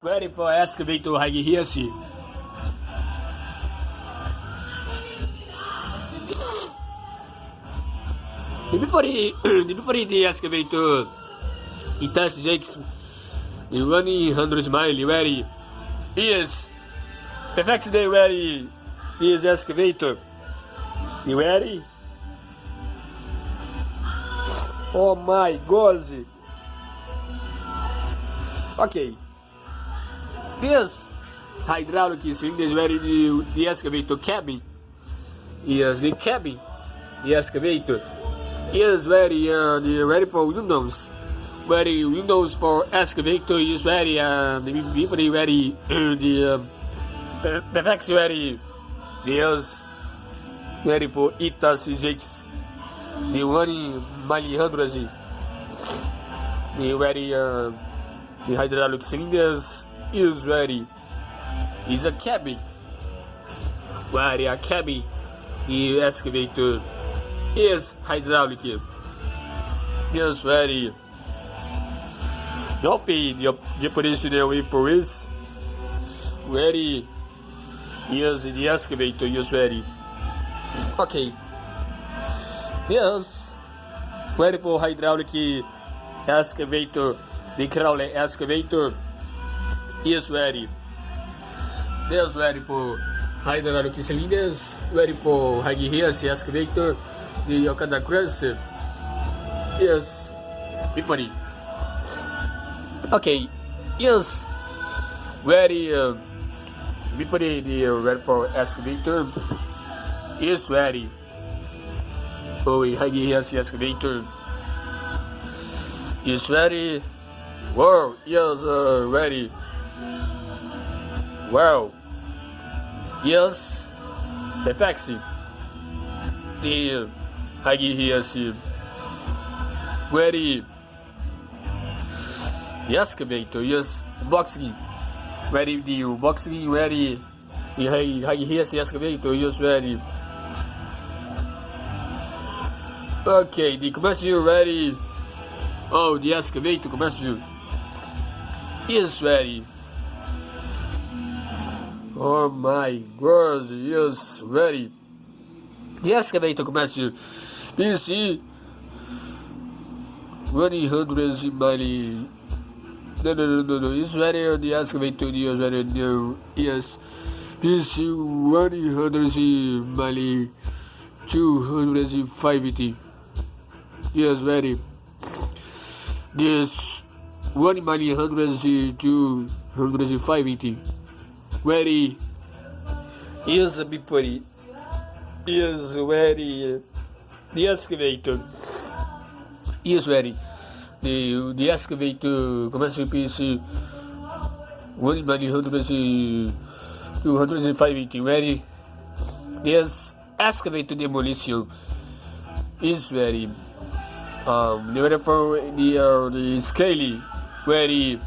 Ready for excavator Hagihiashi. Before the excavator, it touched Jake's 100 mile where is perfect day where is excavator. You ready? Oh my God! Okay. This hydraulic cylinder is where the excavator cabin. Yes, the cabin. The excavator is very ready for windows. Very windows for excavator is very very the perfect very yes ready for itas jakes. The 100 the very the hydraulic cylinders is ready. Is a cabin. Where a cabin the excavator is hydraulic. Is ready. The operational way for is ready. Yes, the excavator is ready. Okay. Yes, ready for hydraulic excavator. The crawler excavator is ready. Yes, ready for hydraulic cylinders. Ready for Hagihiashi excavator. The Okada crusher. Yes, before. Okay, yes, ready. Before the ready for excavator is ready. Oh, Hagihiashi excavator is ready. Wow, yes, ready. Wow, yes, perfect. The Hagihiashi ready. The excavator, yes, boxing. Ready, the boxing ready. The Hagihiashi excavator is ready. Okay, the commercial ready. Oh, the excavator commercial is ready. Oh my God, yes, ready. The excavator commercial PC 100 mile. No, it's ready. The excavator is ready. No, yes, PC 100 mile 250. Yes, ready. This 1,100 to 250. Ready. Is a bit pretty. Is ready. The excavator is ready. The excavator commercial piece 1,100 to 250. Ready. This excavator demolition is ready. The for the scale ready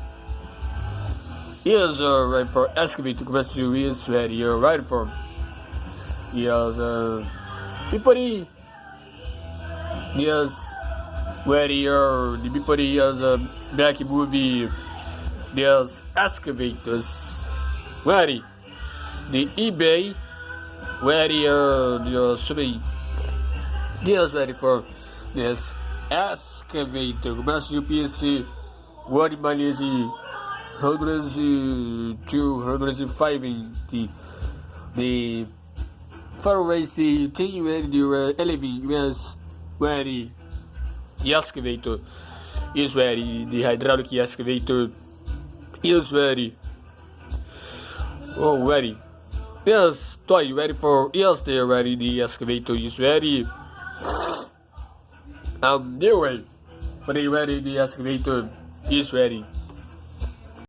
is right for excavator commercial is ready. Right for yes people yes ready the people yes back movie yes excavators ready the eBay ready the survey yes ready for yes excavator commercial PC 1 million 250 the far race the thing where the 11 yes ready the excavator is ready. The hydraulic excavator is ready. Oh, ready. Yes, toy ready for yes, they are ready. The excavator is ready. Anyway, for the ready, the excavator is ready.